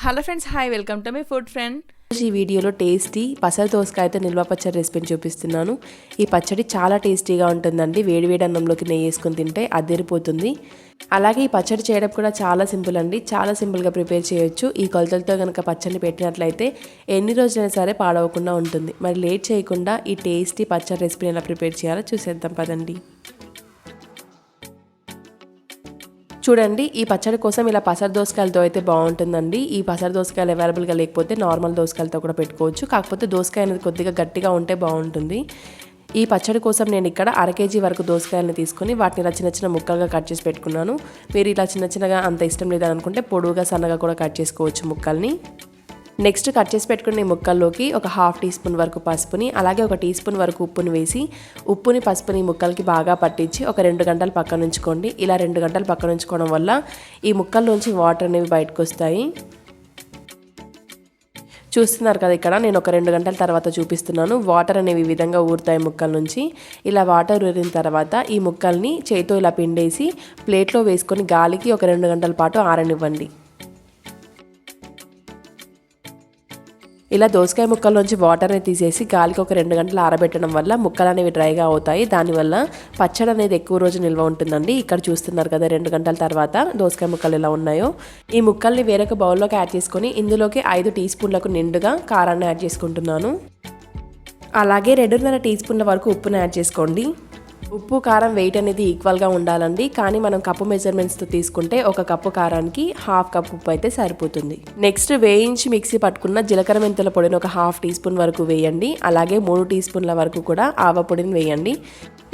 Hello friends, hi, welcome to my food friend. ఈ వీడియోలో tasty పసర దోసకాయతో నిల్వ పచ్చడి రెసిపీని చూపిస్తున్నాను. ఈ పచ్చడి చాలా టేస్టీగా ఉంటుందండి. వేడివేడి అన్నంలోకి నెయ్యి వేసుకొని తింటే అదిరిపోతుంది. అలాగే ఈ పచ్చడి చేయడం కూడా చాలా సింపుల్ అండి. చాలా సింపుల్గా ప్రిపేర్ చేయొచ్చు. ఈ కొలతలతో కనుక పచ్చడిని పెట్టినట్లయితే ఎన్ని రోజులైనా సరే పాడవకుండా ఉంటుంది. మరి లేట్ చేయకుండా ఈ టేస్టీ పచ్చడి రెసిపీని ఎలా ప్రిపేర్ చేయాలో చూసేద్దాం పదండి. చూడండి, ఈ పచ్చడి కోసం ఇలా పసర దోసకాయలతో అయితే బాగుంటుందండి. ఈ పసర దోసకాయలు అవైలబుల్గా లేకపోతే నార్మల్ దోసకాయలతో కూడా పెట్టుకోవచ్చు. కాకపోతే దోసకాయ అనేది కొద్దిగా గట్టిగా ఉంటే బాగుంటుంది. ఈ పచ్చడి కోసం నేను ఇక్కడ 1/2 kg వరకు దోసకాయలను తీసుకొని వాటిని ఇలా చిన్న చిన్న ముక్కలుగా కట్ చేసి పెట్టుకున్నాను. మీరు ఇలా చిన్న చిన్నగా అంత ఇష్టం లేదని అనుకుంటే పొడువుగా సన్నగా కూడా కట్ చేసుకోవచ్చు ముక్కల్ని. నెక్స్ట్ కట్ చేసి పెట్టుకున్న ఈ ముక్కల్లోకి ఒక 1/2 టీ స్పూన్ వరకు పసుపుని, అలాగే 1 టీ స్పూన్ వరకు ఉప్పుని వేసి ఉప్పుని పసుపుని ముక్కలకి బాగా పట్టించి ఒక 2 గంటలు పక్కన ఉంచుకోండి. ఇలా 2 గంటలు పక్కన ఉంచుకోవడం వల్ల ఈ ముక్కల్లోంచి వాటర్ అనేవి బయటకు వస్తాయి. చూస్తున్నారు కదా, ఇక్కడ నేను ఒక 2 గంటల తర్వాత చూపిస్తున్నాను. వాటర్ అనేవి ఈ విధంగా ఊరుతాయి ముక్కల నుంచి. ఇలా వాటర్ ఊరిన తర్వాత ఈ ముక్కల్ని చేతితో ఇలా పిండేసి ప్లేట్లో వేసుకొని గాలికి ఒక 2 గంటల పాటు ఆరనివ్వండి. ఇలా దోసకాయ ముక్కల్లోంచి వాటర్ అనేది తీసేసి గాలికి ఒక 2 గంటలు ఆరబెట్టడం వల్ల ముక్కలు అనేవి డ్రైగా అవుతాయి. దానివల్ల పచ్చడి అనేది ఎక్కువ రోజు నిల్వ ఉంటుందండి. ఇక్కడ చూస్తున్నారు కదా, 2 గంటల తర్వాత దోసకాయ ముక్కలు ఎలా ఉన్నాయో. ఈ ముక్కల్ని వేరొక బౌల్లోకి యాడ్ చేసుకొని ఇందులోకి 5 టీ స్పూన్లకు నిండుగా కారాన్ని యాడ్ చేసుకుంటున్నాను. అలాగే 2.5 టీ స్పూన్ల వరకు ఉప్పును యాడ్ చేసుకోండి. ఉప్పు కారం వెయిట్ అనేది ఈక్వల్గా ఉండాలండి. కానీ మనం కప్పు మెజర్మెంట్స్తో తీసుకుంటే 1 కప్పు కారానికి 1/2 కప్ ఉప్పు అయితే సరిపోతుంది. నెక్స్ట్ వేయించి మిక్సీ పట్టుకున్న జీలకర్ర మెంతుల పొడిని ఒక 1/2 టీ స్పూన్ వరకు వేయండి. అలాగే 3 టీ స్పూన్ల వరకు కూడా ఆవ పొడిని వేయండి.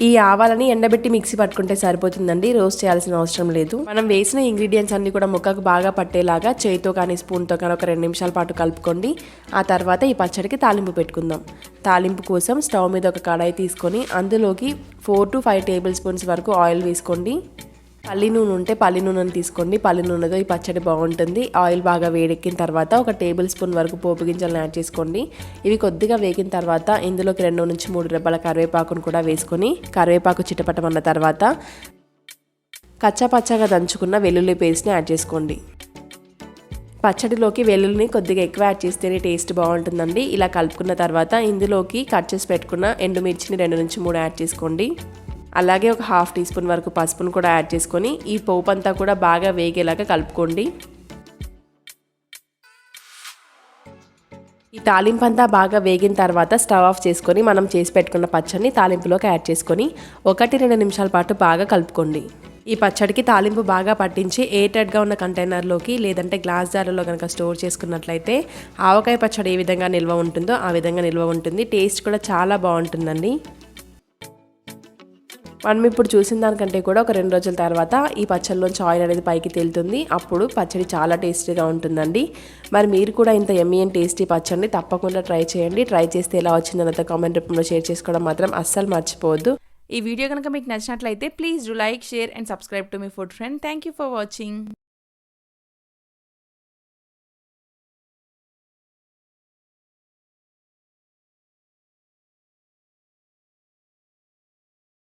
ఈ ఆవాలని ఎండబెట్టి మిక్సీ పట్టుకుంటే సరిపోతుందండి. రోస్ట్ చేయాల్సిన అవసరం లేదు. మనం వేసిన ఇంగ్రీడియంట్స్ అన్ని కూడా ముక్కకు బాగా పట్టేలాగా చేయితో కానీ స్పూన్తో కానీ ఒక 2 నిమిషాల పాటు కలుపుకోండి. ఆ తర్వాత ఈ పచ్చడికి తాలింపు పెట్టుకుందాం. తాలింపు కోసం స్టవ్ మీద ఒక కడాయి తీసుకొని అందులోకి 4 to 5 టేబుల్ స్పూన్స్ వరకు ఆయిల్ వేసుకోండి. పల్లి నూనె ఉంటే పల్లి నూనెను తీసుకోండి. పల్లి నూనెతో ఈ పచ్చడి బాగుంటుంది. ఆయిల్ బాగా వేడెక్కిన తర్వాత 1 టేబుల్ స్పూన్ వరకు పోపు గింజలను యాడ్ చేసుకోండి. ఇవి కొద్దిగా వేగిన తర్వాత ఇందులోకి 2 నుంచి 3 రెబ్బల కరివేపాకును కూడా వేసుకొని కరివేపాకు చిటపటమన్న తర్వాత కచ్చాపచ్చాగా దంచుకున్న వెల్లుల్లి పేస్ట్ని యాడ్ చేసుకోండి. పచ్చడిలోకి వెల్లుల్లిని కొద్దిగా ఎక్కువ యాడ్ చేస్తేనే టేస్ట్ బాగుంటుందండి. ఇలా కలుపుకున్న తర్వాత ఇందులోకి కట్ చేసి పెట్టుకున్న ఎండుమిర్చిని 2 నుంచి 3 యాడ్ చేసుకోండి. అలాగే ఒక 1/2 టీ స్పూన్ వరకు పసుపును కూడా యాడ్ చేసుకొని ఈ పోపు అంతా కూడా బాగా వేగేలాగా కలుపుకోండి. ఈ తాలింపు అంతా బాగా వేగిన తర్వాత స్టవ్ ఆఫ్ చేసుకొని మనం చేసి పెట్టుకున్న పచ్చడిని తాలింపులోకి యాడ్ చేసుకొని 1-2 నిమిషాల పాటు బాగా కలుపుకోండి. ఈ పచ్చడికి తాలింపు బాగా పట్టించి ఎయిర్టైట్గా ఉన్న కంటైనర్లోకి లేదంటే గ్లాస్ జార్లలో కనుక స్టోర్ చేసుకున్నట్లయితే ఆవకాయ పచ్చడి ఏ విధంగా నిల్వ ఉంటుందో ఆ విధంగా నిల్వ ఉంటుంది. టేస్ట్ కూడా చాలా బాగుంటుందండి. మనం ఇప్పుడు చూసిన దానికంటే కూడా ఒక 2 రోజుల తర్వాత ఈ పచ్చడిలోంచి ఆయిల్ అనేది పైకి తేలుతుంది. అప్పుడు పచ్చడి చాలా టేస్టీగా ఉంటుందండి. మరి మీరు కూడా ఇంత యమ్మీ అండ్ టేస్టీ పచ్చడిని తప్పకుండా ట్రై చేయండి. ట్రై చేస్తే ఎలా వచ్చిందన్నది కామెంట్ రూపంలో షేర్ చేసుకోవడం మాత్రం అస్సలు మర్చిపోవద్దు. ఈ వీడియో కనుక మీకు నచ్చినట్లయితే please do like, share and subscribe to my food friend. Thank you for watching.